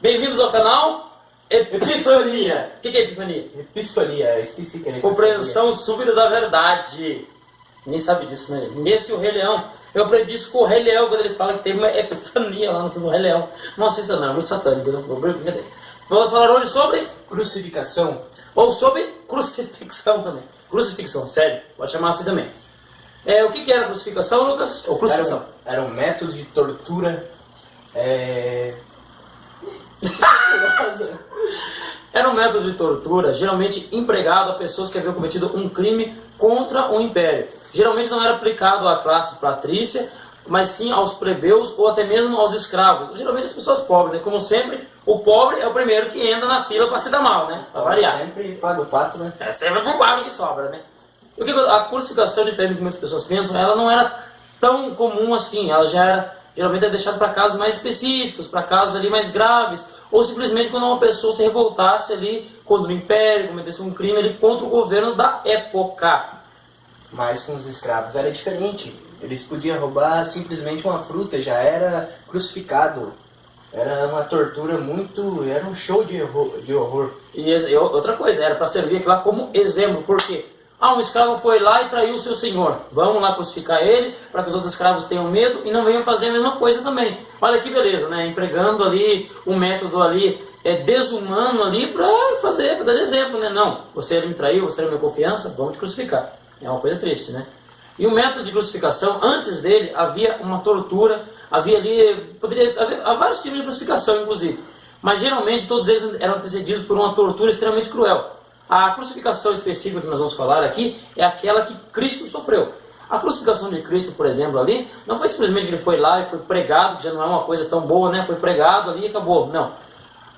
Bem-vindos ao canal Epifania. O que é Epifania? Epifania, esqueci que era Compreensão súbita da verdade. Nem sabe disso, né? Nesse o Rei Leão. Eu aprendi isso com o Rei Leão quando ele fala que teve uma epifania lá no filme do Rei Leão. Não assista não, é muito satânico. Vamos falar hoje sobre crucificação. Ou sobre crucifixão também. Crucifixão, sério. Pode chamar assim também. O que era crucificação, Lucas? Ou crucifixão? Era um método de tortura. Era um método de tortura geralmente empregado a pessoas que haviam cometido um crime contra o império. Geralmente não era aplicado à classe patrícia, mas sim aos plebeus ou até mesmo aos escravos. Geralmente as pessoas pobres, né? Como sempre, o pobre é o primeiro que entra na fila para se dar mal, né? Para variar. Sempre paga o pato, né? É sempre o pobre que sobra, né? O que a crucificação, diferente do que muitas pessoas pensam, ela não era tão comum assim. Ela já era, geralmente é deixada para casos mais específicos, para casos ali mais graves, ou simplesmente quando uma pessoa se revoltasse ali contra o império, cometesse um crime ali contra o governo da época. Mas com os escravos era diferente. Eles podiam roubar simplesmente uma fruta, já era crucificado. Era uma tortura muito... Era um show de horror. E outra coisa, era para servir aquilo lá como exemplo. Por quê? Um escravo foi lá e traiu o seu senhor. Vamos lá crucificar ele, para que os outros escravos tenham medo e não venham fazer a mesma coisa também. Olha que beleza, né? Empregando ali um método ali desumano ali para dar exemplo, né? Não, você me traiu, você traiu minha confiança, vamos te crucificar. É uma coisa triste, né? E o método de crucificação, antes dele, havia uma tortura, havia ali, há vários tipos de crucificação, inclusive. Mas geralmente todos eles eram antecedidos por uma tortura extremamente cruel. A crucificação específica que nós vamos falar aqui é aquela que Cristo sofreu. A crucificação de Cristo, por exemplo, ali, não foi simplesmente que ele foi lá e foi pregado, que já não é uma coisa tão boa, né? Foi pregado ali e acabou. Não.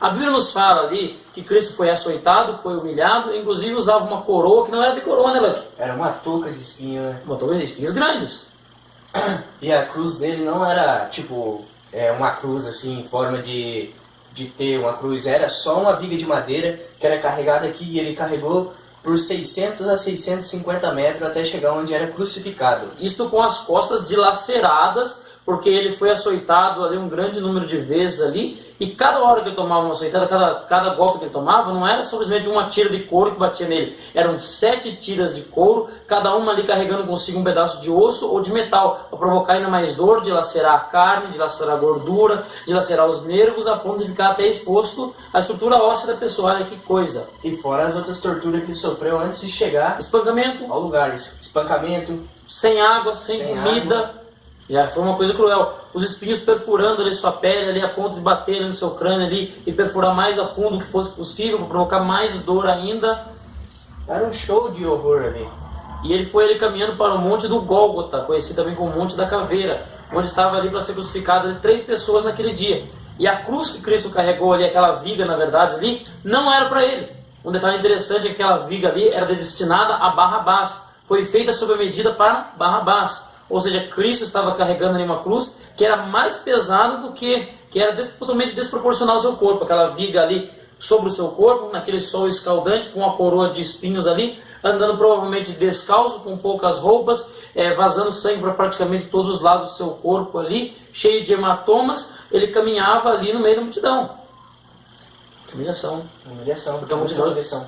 A Bíblia nos fala ali que Cristo foi açoitado, foi humilhado, inclusive usava uma coroa, que não era de coroa, né, Lucky? Era uma touca de espinho, né? Uma touca de espinhos grandes. E a cruz dele não era, tipo, uma cruz assim, em forma de ter uma cruz. Era só uma viga de madeira que era carregada aqui e ele carregou por 600 a 650 metros até chegar onde era crucificado. Isto com as costas dilaceradas, porque ele foi açoitado ali um grande número de vezes ali, e cada hora que ele tomava uma açoitada, cada golpe que ele tomava, não era simplesmente uma tira de couro que batia nele, eram 7 tiras de couro, cada uma ali carregando consigo um pedaço de osso ou de metal, para provocar ainda mais dor, dilacerar a carne, dilacerar a gordura, dilacerar os nervos, a ponto de ficar até exposto à estrutura óssea da pessoa. Olha que coisa. E fora as outras torturas que ele sofreu antes de chegar Espancamento ao lugar. Espancamento, sem água, sem comida. Água. Já foi uma coisa cruel. Os espinhos perfurando ali sua pele, ali a ponto de bater ali no seu crânio ali e perfurar mais a fundo o que fosse possível, para provocar mais dor ainda. Era um show de horror ali. E ele foi ali caminhando para o Monte do Gólgota, conhecido também como Monte da Caveira, onde estava ali para ser crucificado ali 3 pessoas naquele dia. E a cruz que Cristo carregou ali, aquela viga na verdade ali, não era para ele. Um detalhe interessante é que aquela viga ali era destinada a Barrabás. Foi feita sob a medida para Barrabás. Ou seja, Cristo estava carregando ali uma cruz que era mais pesada do que era totalmente desproporcional ao seu corpo. Aquela viga ali sobre o seu corpo, naquele sol escaldante, com uma coroa de espinhos ali, andando provavelmente descalço, com poucas roupas, vazando sangue para praticamente todos os lados do seu corpo ali, cheio de hematomas. Ele caminhava ali no meio da multidão. Humilhação. Porque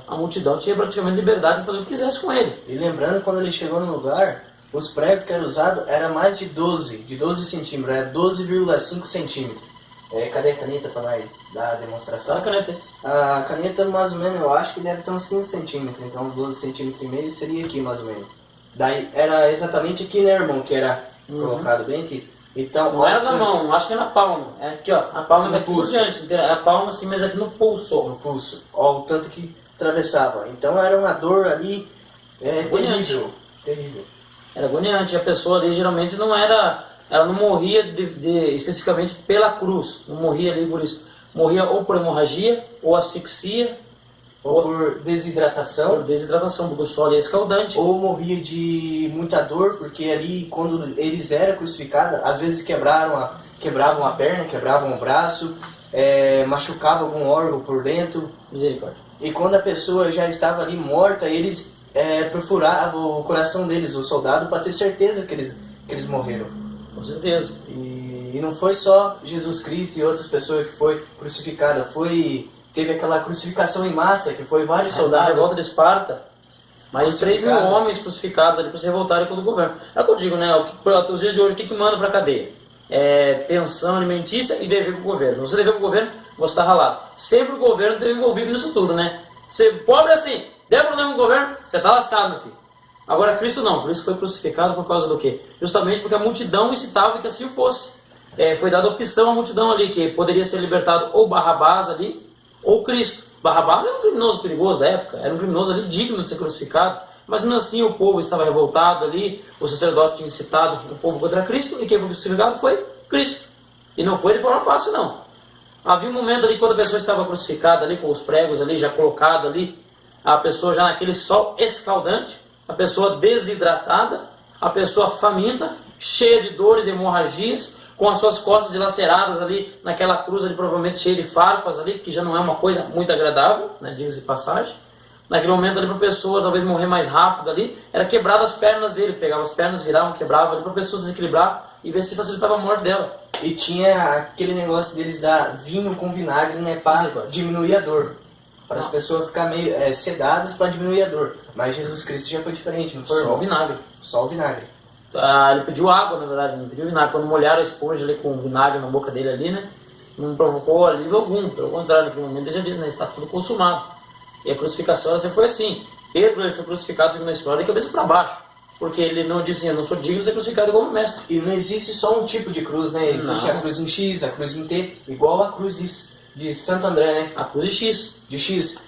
a multidão tinha praticamente liberdade de fazer o que quisesse com ele. E lembrando, quando ele chegou no lugar, os pregos que eram usados eram mais de 12 centímetros, era 12,5 centímetros. Cadê a caneta para nós dar a demonstração? A caneta, mais ou menos, eu acho que deve ter uns 15 centímetros, então uns 12 centímetros e meio seria aqui, mais ou menos. Daí era exatamente aqui, né, irmão, que era colocado bem aqui. Então, não era na mão, acho que é na palma. É aqui, ó, a palma daqui por diante. É a palma assim, mas aqui no pulso. No pulso. Ó, o tanto que atravessava. Então era uma dor ali terrível. Era agoniante. A pessoa ali geralmente não era... Ela não morria especificamente pela cruz. Não morria ali por isso. Morria ou por hemorragia, ou asfixia, ou por desidratação. Por desidratação, porque o sol ali é escaldante. Ou morria de muita dor, porque ali, quando eles eram crucificados, às vezes quebravam a perna, quebravam o braço, machucavam algum órgão por dentro. Misericórdia. E quando a pessoa já estava ali morta, eles perfuravam o coração deles, o soldado, para ter certeza que eles morreram. Com certeza. E não foi só Jesus Cristo e outras pessoas que foi crucificada, teve aquela crucificação em massa, que foi vários Na soldados. revolta de Esparta, mais de 3 mil homens crucificados ali para se revoltarem contra o governo. É o que eu digo, né? Os dias de hoje, o que manda para a cadeia? É pensão alimentícia e dever para o governo. Você dever para o governo, você está ralado. Sempre o governo esteve envolvido nisso tudo, né? Você pobre assim, der problema no governo, você está lascado, meu filho. Agora Cristo não, Cristo foi crucificado por causa do quê? Justamente porque a multidão incitava que assim fosse. Foi dada opção à multidão ali, que poderia ser libertado ou Barrabás ali, ou Cristo. Barrabás era um criminoso perigoso da época, era um criminoso ali digno de ser crucificado, mas mesmo assim o povo estava revoltado ali, o sacerdote tinha incitado o povo contra Cristo, e quem foi crucificado foi Cristo. E não foi de forma fácil, não. Havia um momento ali quando a pessoa estava crucificada ali, com os pregos ali, já colocado ali, a pessoa já naquele sol escaldante, a pessoa desidratada, a pessoa faminta, cheia de dores e hemorragias, com as suas costas dilaceradas ali naquela cruz ali, provavelmente cheia de farpas ali, que já não é uma coisa muito agradável, né, diga-se de passagem. Naquele momento ali para a pessoa talvez morrer mais rápido ali, era quebrar as pernas dele, pegava as pernas, virava, quebrava ali para a pessoa desequilibrar e ver se facilitava a morte dela. E tinha aquele negócio deles dar vinho com vinagre, né, para diminuir a dor. Para as pessoas ficarem meio sedadas para diminuir a dor. Mas Jesus Cristo já foi diferente, não foi? Só o vinagre. Só o vinagre. Ele pediu água, na verdade, não pediu vinagre. Quando molharam a esponja ali com vinagre na boca dele ali, né, não provocou alívio algum. Pelo contrário, naquele momento ele já disse, né, está tudo consumado. E a crucificação assim, foi assim. Pedro ele foi crucificado, segundo a história, de cabeça para baixo. Porque ele não disse, eu não sou digno de ser crucificado como mestre. E não existe só um tipo de cruz, né? Existe a cruz em X, a cruz em T, igual a cruz de Santo André, né? A cruz de X. De X.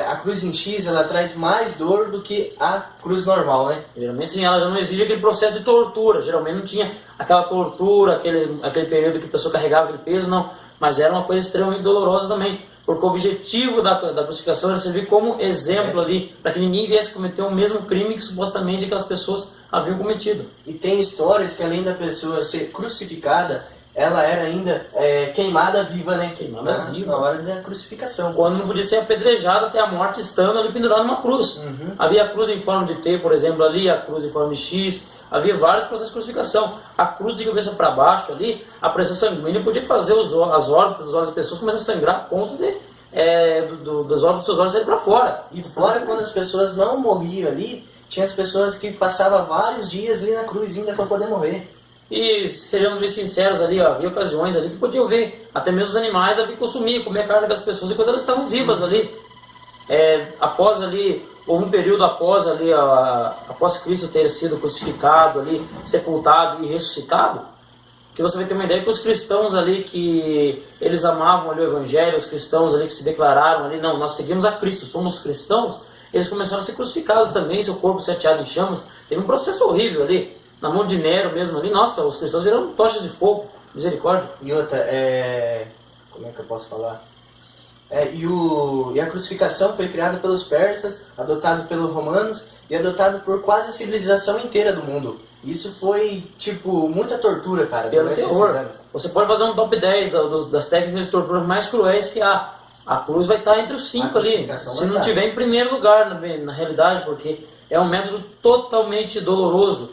A cruz em X, ela traz mais dor do que a cruz normal, né? Geralmente sim, ela já não exige aquele processo de tortura. Geralmente não tinha aquela tortura, aquele período que a pessoa carregava aquele peso, não. Mas era uma coisa extremamente dolorosa também. Porque o objetivo da crucificação era servir como exemplo ali, para que ninguém viesse cometer o mesmo crime que supostamente aquelas pessoas haviam cometido. E tem histórias que além da pessoa ser crucificada, ela era ainda queimada viva, né? Queimada viva. Na hora da crucificação. Quando não podia ser apedrejada até a morte, estando ali pendurado numa cruz. Uhum. Havia a cruz em forma de T, por exemplo, ali, a cruz em forma de X. Havia vários processos de crucificação. A cruz de cabeça para baixo ali, a pressão sanguínea podia fazer as órbitas dos olhos das pessoas começar a sangrar a ponto de das órbitas dos seus olhos saírem para fora. E fora, quando as pessoas não morriam ali, tinha as pessoas que passavam vários dias ali na cruz ainda para poder morrer. E sejamos bem sinceros ali, ó, havia ocasiões ali que podiam ver, até mesmo os animais haviam consumir, comer a carne das pessoas enquanto elas estavam vivas ali. Após ali, houve um período após ali, após Cristo ter sido crucificado ali, sepultado e ressuscitado, que você vai ter uma ideia que os cristãos ali que eles amavam ali o evangelho, os cristãos ali que se declararam ali, não, nós seguimos a Cristo, somos cristãos, eles começaram a ser crucificados também, seu corpo seteado em chamas. Teve um processo horrível ali, na mão de Nero mesmo ali, nossa, os cristãos viraram tochas de fogo, misericórdia. E outra, como é que eu posso falar? E a crucificação foi criada pelos persas, adotado pelos romanos e adotado por quase a civilização inteira do mundo. Isso foi, tipo, muita tortura, cara. Pelo terror. Você pode fazer um top 10 das técnicas de tortura mais cruéis que há. A cruz vai estar entre os 5 ali. Se não tiver em primeiro lugar, na realidade, porque é um método totalmente doloroso.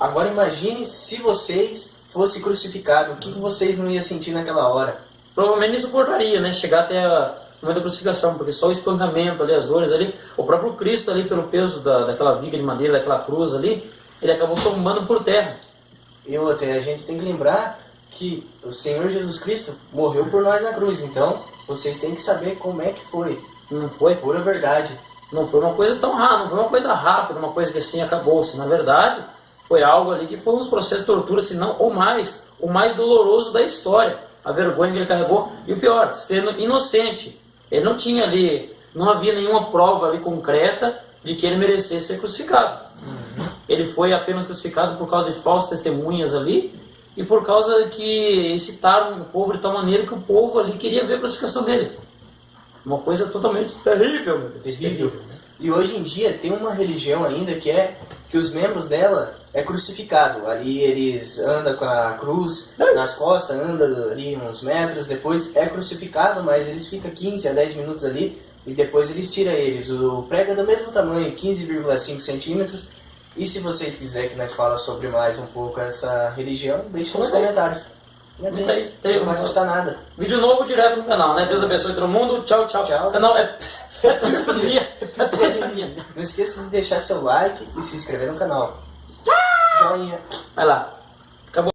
Agora imagine se vocês fossem crucificados, o que vocês não iam sentir naquela hora? Provavelmente nem suportaria, né? Chegar até o momento da crucificação, porque só o espancamento ali, as dores ali, o próprio Cristo ali, pelo peso daquela viga de madeira, daquela cruz ali, ele acabou tombando por terra. E outra, a gente tem que lembrar que o Senhor Jesus Cristo morreu por nós na cruz, então vocês têm que saber como é que foi. Não foi? Pura verdade. Não foi uma coisa tão rápida, não foi uma coisa rápida, uma coisa que assim acabou-se. Na verdade, foi algo ali que foi um processo de tortura, se não o mais doloroso da história. A vergonha que ele carregou, e o pior, sendo inocente. Ele não tinha ali, não havia nenhuma prova ali concreta de que ele merecesse ser crucificado. Ele foi apenas crucificado por causa de falsas testemunhas ali, e por causa que excitaram o povo de tal maneira que o povo ali queria ver a crucificação dele. Uma coisa totalmente terrível, meu Deus. Terrível. E hoje em dia tem uma religião ainda que os membros dela é crucificado. Ali eles andam com a cruz nas costas, andam ali uns metros, depois é crucificado, mas eles ficam 15 a 10 minutos ali e depois eles tiram eles. O prego é do mesmo tamanho, 15,5 centímetros, E se vocês quiserem que nós falemos sobre mais um pouco essa religião, deixe nos comentários. Não vai custar nada. Vídeo novo direto no canal, né? Deus abençoe todo mundo. Tchau, tchau. Tchau. O canal é Epifania. Não esqueça de deixar seu like e se inscrever no canal. Joinha. Vai lá.